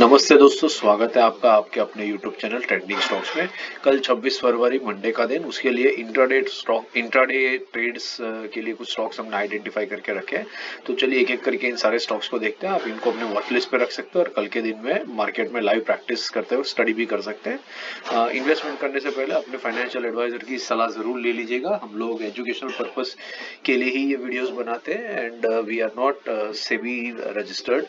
नमस्ते दोस्तों, स्वागत है आपका आपके अपने YouTube चैनल ट्रेंडिंग स्टॉक्स में। कल 26 फरवरी मंडे का दिन, उसके लिए इंट्राडे ट्रेड्स के लिए कुछ स्टॉक्स हमने आइडेंटिफाई करके रखे हैं। तो चलिए एक एक करके इन सारे स्टॉक्स को देखते हैं। आप इनको अपने वॉच लिस्ट पे रख सकते हैं और कल के दिन में मार्केट में लाइव प्रैक्टिस करते हुए स्टडी भी कर सकते हैं। इन्वेस्टमेंट करने से पहले अपने फाइनेंशियल एडवाइजर की सलाह जरूर ले लीजिएगा। हम लोग एजुकेशनल पर्पस के लिए ही ये वीडियोस बनाते हैं and we are not SEBI registered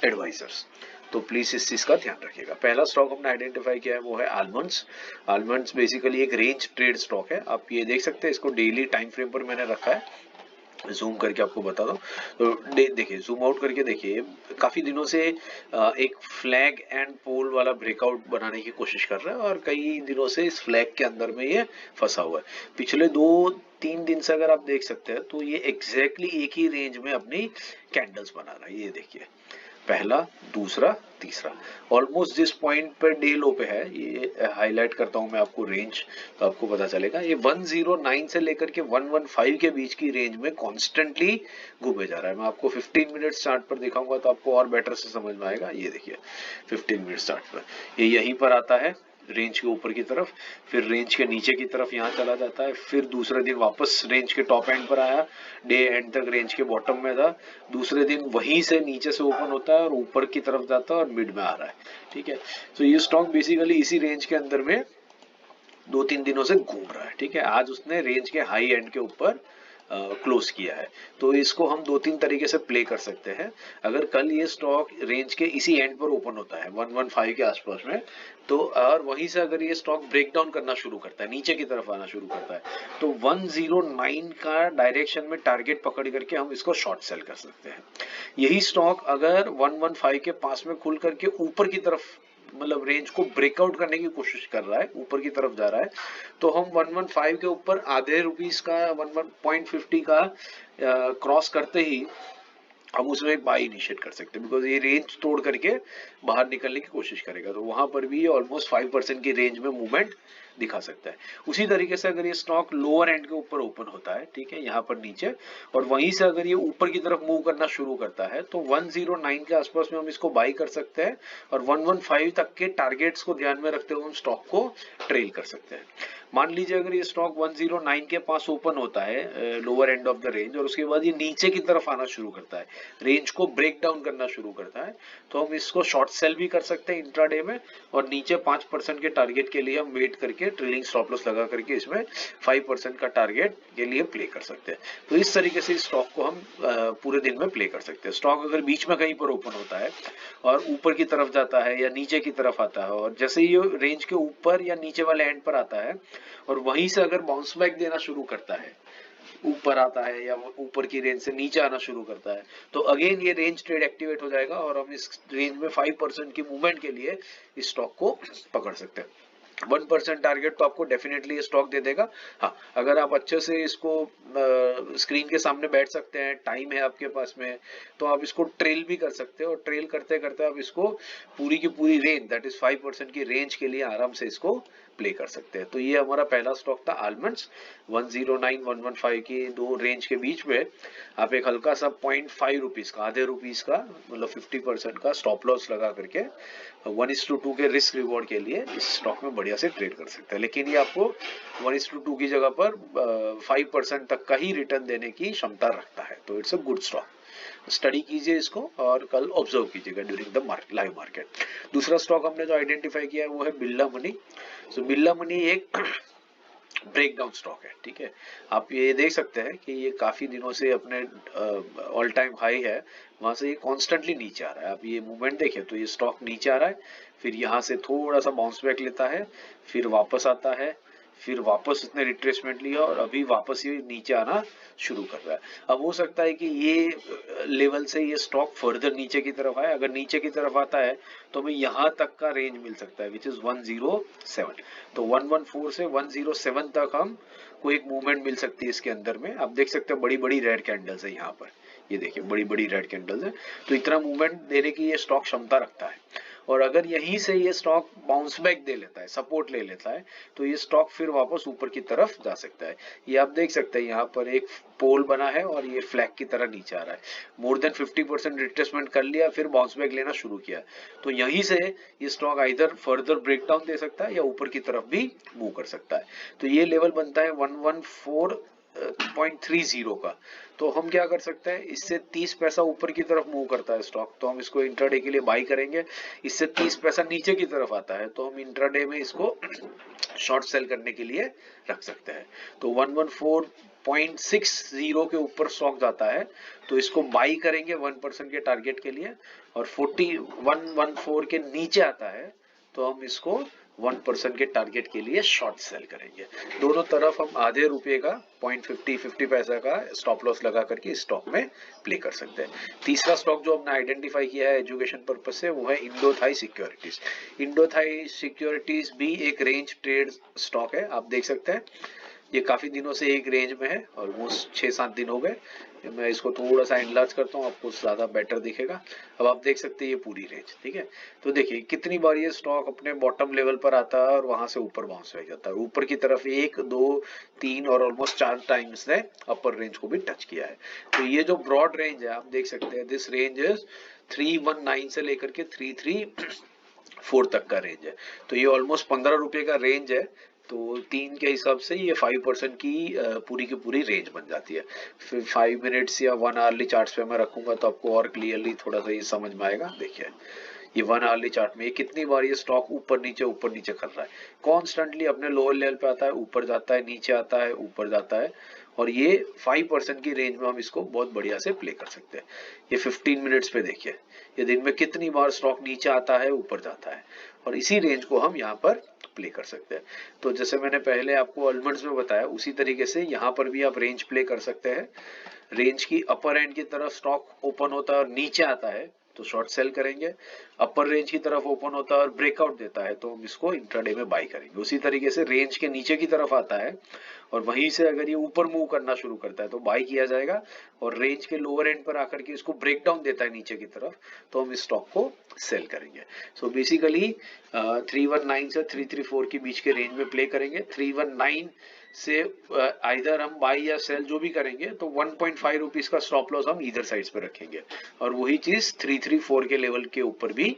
advisers. तो प्लीज इस चीज का ध्यान रखिएगा। पहला स्टॉक हमने आइडेंटिफाई किया है वो है आलमंड्स। आलमंड्स बेसिकली एक रेंज ट्रेड स्टॉक है। आप ये देख सकते हैं, इसको डेली टाइम फ्रेम पर मैंने रखा है। जूम करके आपको बता दो तो देखिए, जूम आउट करके देखिए, काफी दिनों से एक फ्लैग एंड पोल वाला ब्रेकआउट बनाने की कोशिश कर रहा है और कई दिनों से इस फ्लैग के अंदर में ये फंसा हुआ है। पिछले 2-3 दिन से अगर आप देख सकते हैं तो ये एग्जैक्टली एक ही रेंज में अपनी कैंडल्स बना रहा है। ये देखिए, पहला, दूसरा, तीसरा, ऑलमोस्ट जिस पॉइंट पर डे लो पे है, ये हाईलाइट करता हूं मैं आपको रेंज, तो आपको पता चलेगा ये 109 से लेकर के 115 के बीच की रेंज में कॉन्स्टेंटली घूमे जा रहा है। मैं आपको 15 मिनट चार्ट पर दिखाऊंगा तो आपको और बेटर से समझ में आएगा। ये देखिए 15 मिनट चार्ट पर ये यहीं पर आता है रेंज के ऊपर की तरफ, फिर रेंज के नीचे की तरफ यहाँ चला जाता है, फिर दूसरे दिन वापस रेंज के टॉप एंड पर आया, डे एंड तक रेंज के बॉटम में था, दूसरे दिन वहीं से नीचे से ओपन होता है और ऊपर की तरफ जाता है और मिड में आ रहा है। ठीक है, तो ये स्टॉक बेसिकली इसी रेंज के अंदर में 2-3 दिनों से घूम रहा है। ठीक है, आज उसने रेंज के हाई एंड के ऊपर क्लोज किया है। तो इसको हम 2-3 तरीके से प्ले कर सकते हैं। अगर कल ये स्टॉक रेंज के इसी एंड पर ओपन होता है 115 के आसपास में, तो और वहीं से अगर ये स्टॉक ब्रेक डाउन करना शुरू करता है, नीचे की तरफ आना शुरू करता है, तो 109 का डायरेक्शन में टारगेट पकड़ करके हम इसको शॉर्ट सेल कर सकते हैं। यही स्टॉक अगर 115 के पास में खुल करके ऊपर की तरफ, मतलब रेंज को ब्रेकआउट करने की कोशिश कर रहा है, ऊपर की तरफ जा रहा है, तो हम 115 के ऊपर आधे रुपीस का 11.50 का क्रॉस करते ही हम उसमें एक बाई इनिशिएट कर सकते हैं, बिकॉज ये रेंज तोड़ करके बाहर निकलने की कोशिश करेगा। तो वहां पर भी ऑलमोस्ट 5% की रेंज में मूवमेंट दिखा सकता है। उसी तरीके से अगर ये स्टॉक लोअर एंड के ऊपर ओपन होता है, ठीक है, यहाँ पर नीचे, और वहीं से अगर ये ऊपर की तरफ मूव करना शुरू करता है, तो 109 के आसपास में हम इसको बाई कर सकते हैं और 115 तक के टारगेट्स को ध्यान में रखते हुए हम स्टॉक को ट्रेल कर सकते हैं। मान लीजिए अगर ये स्टॉक 109 के पास ओपन होता है lower end of the range, और उसके बाद ये नीचे की तरफ आना शुरू करता है, रेंज को ब्रेक डाउन करना शुरू करता है, तो हम इसको शॉर्ट सेल भी कर सकते हैं इंट्राडे में, और नीचे 5% के टारगेट के लिए हम वेट करके ट्रेलिंग स्टॉप लॉस लगा करके इसमें 5% का टारगेट के लिए प्ले कर सकते हैं। तो इस तरीके से इस स्टॉक को हम पूरे दिन में प्ले कर सकते हैं। स्टॉक अगर बीच में कहीं पर ओपन होता है और ऊपर की तरफ जाता है या नीचे की तरफ आता है, और जैसे ये रेंज के ऊपर या नीचे वाले एंड पर आता है और वहीं से अगर बाउंस बैक देना शुरू करता है, ऊपर आता है या ऊपर की रेंज से नीचे आना शुरू करता है, तो अगेन ये रेंज ट्रेड एक्टिवेट हो जाएगा और हम इस रेंज में 5% की मूवमेंट के लिए इस स्टॉक को पकड़ सकते हैं। 1% टारगेट तो आपको डेफिनेटली ये स्टॉक दे देगा। हाँ, अगर आप अच्छे से इसको स्क्रीन के सामने बैठ सकते हैं, टाइम है आपके पास में, तो आप इसको ट्रेल भी कर सकते हो, और ट्रेल करते करते आप इसको पूरी की पूरी रेंज, दैट इज 5% की रेंज के लिए आराम से इसको प्ले कर सकते हैं। तो ये हमारा पहला स्टॉक था आलमंड्स। 109-115 की दो रेंज के बीच में आप एक हल्का सा 0.5 रुपीज का, आधे रुपीज का, मतलब 50% का स्टॉप लॉस लगा करके 1:2 के रिस्क रिवॉर्ड के लिए इस स्टॉक में बढ़िया से ट्रेड कर सकते हैं। लेकिन ये आपको 1:2 की जगह पर 5% तक का ही रिटर्न देने की क्षमता रखता है। तो it's a good stock. Study कीजिए इसको और कल ऑब्जर्व कीजिएगा ड्यूरिंग द लाइव मार्केट। दूसरा स्टॉक हमने जो आइडेंटिफाई किया है वो है बिरला मनी। सो बिरला मनी एक ब्रेक डाउन स्टॉक है। ठीक है, आप ये देख सकते हैं कि ये काफी दिनों से अपने ऑल टाइम हाई है, वहां से ये कॉन्स्टेंटली नीचे आ रहा है। आप ये मूवमेंट देखिए तो ये स्टॉक नीचे आ रहा है, फिर यहाँ से थोड़ा सा बाउंस बैक लेता है, फिर वापस आता है, फिर वापस उसने रिट्रेसमेंट लिया और अभी वापस ये नीचे आना शुरू कर रहा है। अब हो सकता है कि ये लेवल से ये स्टॉक फर्दर नीचे की तरफ आए। अगर नीचे की तरफ आता है तो हमें यहाँ तक का रेंज मिल सकता है, विच इज 107। तो 114 से 107 तक हम को एक मूवमेंट मिल सकती है इसके अंदर में। आप देख सकते हैं बड़ी बड़ी रेड कैंडल्स है यहाँ पर, ये देखिए बड़ी बड़ी रेड कैंडल्स है, तो इतना मूवमेंट देने की ये स्टॉक क्षमता रखता है। और अगर यहीं से ये स्टॉक बाउंस बैक दे लेता है, सपोर्ट ले लेता है, तो ये स्टॉक फिर वापस ऊपर की तरफ जा सकता है। ये आप देख सकते हैं यहाँ पर एक पोल बना है और ये फ्लैग की तरह नीचे आ रहा है। मोर देन 50% रिट्रेसमेंट कर लिया, फिर बाउंस बैक लेना शुरू किया, तो यहीं से ये स्टॉक आइदर फर्दर ब्रेकडाउन दे सकता है या ऊपर की तरफ भी मूव कर सकता है। तो ये लेवल बनता है 114.30 का। तो हम क्या कर सकते हैं, इससे 30 पैसा ऊपर की तरफ मूव करता है स्टॉक, तो हम इसको इंट्राडे के लिए बाई करेंगे। इससे 30 पैसा नीचे की तरफ आता है तो हम इंट्राडे में इसको शॉर्ट सेल करने के लिए रख सकते हैं। तो 114.60 के ऊपर स्टॉक जाता है तो इसको बाई करेंगे 1% के टारगेट के लिए, और 114 के नीचे आता है तो हम इसको 1% के टारगेट के लिए शॉर्ट सेल करेंगे। दोनों तरफ हम आधे रुपए का 50 पैसा का स्टॉप लॉस लगा करके स्टॉक में प्ले कर सकते हैं। तीसरा स्टॉक जो हमने आइडेंटिफाई किया है एजुकेशन पर्पज से, वो है इंडोथाई सिक्योरिटीज। इंडोथाई सिक्योरिटीज भी एक रेंज ट्रेड स्टॉक है। आप देख सकते हैं ये काफी दिनों से एक रेंज में है, ऑलमोस्ट 6-7 दिन हो गए। मैं इसको थोड़ा सा एनलार्ज करता हूँ, आपको ज्यादा बेटर दिखेगा। अब आप देख सकते हैं ये पूरी रेंज, ठीक है। तो देखिए कितनी बार ये स्टॉक अपने बॉटम लेवल पर आता है और वहां से ऊपर बाउंस हो जाता है ऊपर की तरफ, 1, 2, 3 और ऑलमोस्ट 4 टाइम्स ने अपर रेंज को भी टच किया है। तो ये जो ब्रॉड रेंज है आप देख सकते हैं, दिस रेंज इज 319 से लेकर के 334 तक का रेंज है। तो ये ऑलमोस्ट 15 रुपए का रेंज है। तो 3 के हिसाब से ये 5% की पूरी की पूरी रेंज बन जाती है। फिर 5 मिनट्स या 1 आवरली चार्ट्स पे मैं रखूंगा तो आपको और क्लियरली थोड़ा सा ये समझ में आएगा। देखिए ये 1 आवरली चार्ट में ये कितनी बार ये स्टॉक ऊपर नीचे कर रहा है, कॉन्स्टेंटली अपने लोअर लेवल पे आता है, ऊपर जाता है, नीचे आता है, ऊपर जाता है, और ये 5% की रेंज में हम इसको बहुत बढ़िया से प्ले कर सकते हैं। ये 15 मिनट्स पे देखिए ये दिन में कितनी बार स्टॉक नीचे आता है, ऊपर जाता है, और इसी रेंज को हम यहाँ पर प्ले कर सकते हैं। तो जैसे मैंने पहले आपको अलमंड्स में बताया उसी तरीके से यहाँ पर भी आप रेंज प्ले कर सकते हैं। रेंज की अपर एंड की तरफ स्टॉक ओपन होता है और नीचे आता है तो शॉर्ट सेल करेंगे, अपर रेंज की तरफ ओपन होता है और ब्रेकआउट देता है तो हम इसको इंट्राडे में बाई करेंगे। उसी तरीके से रेंज के नीचे की तरफ आता है और वहीं से अगर ये ऊपर मूव करना शुरू करता है तो बाई किया जाएगा, और रेंज के लोअर एंड पर आकर के इसको ब्रेक डाउन देता है नीचे की तरफ तो हम इस स्टॉक को सेल करेंगे। सो बेसिकली 319 से 334 के बीच के रेंज में प्ले करेंगे। 319 से आइदर हम बाई या सेल जो भी करेंगे तो 1.5 रुपीज का स्टॉप लॉस हम इधर साइड्स पे रखेंगे, और वही चीज 334 के लेवल के ऊपर भी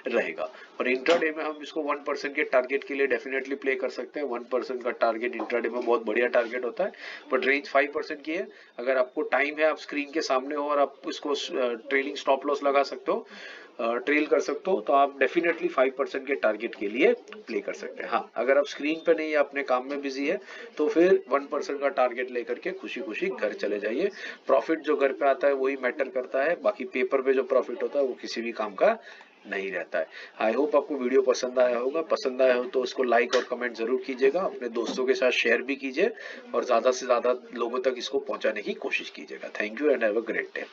रहेगा। और इंट्राडे में हम इसको 1% के टारगेट के लिए डेफिनेटली प्ले कर सकते हैं। 1% का टारगेट इंट्राडे में बहुत बढ़िया टारगेट होता है, बट रेंज 5% की है। अगर आपको टाइम है, आप स्क्रीन के सामने हो और आप इसको ट्रेलिंग स्टॉप लॉस लगा सकते हो, ट्रेल कर सकते हो, तो आप डेफिनेटली 5% के टारगेट के लिए प्ले कर सकते हैं। हाँ, अगर आप स्क्रीन पे नहीं है, अपने काम में बिजी है, तो फिर 1% का टारगेट लेकर के खुशी खुशी घर चले जाइए। प्रॉफिट जो घर पे आता है वही मैटर करता है, बाकी पेपर पे जो प्रॉफिट होता है वो किसी भी काम का नहीं रहता है। आई होप आपको वीडियो पसंद आया होगा। पसंद आया हो तो उसको लाइक और कमेंट जरूर कीजिएगा, अपने दोस्तों के साथ शेयर भी कीजिए और ज्यादा से ज्यादा लोगों तक इसको पहुंचाने की कोशिश कीजिएगा। Thank you and have a great day.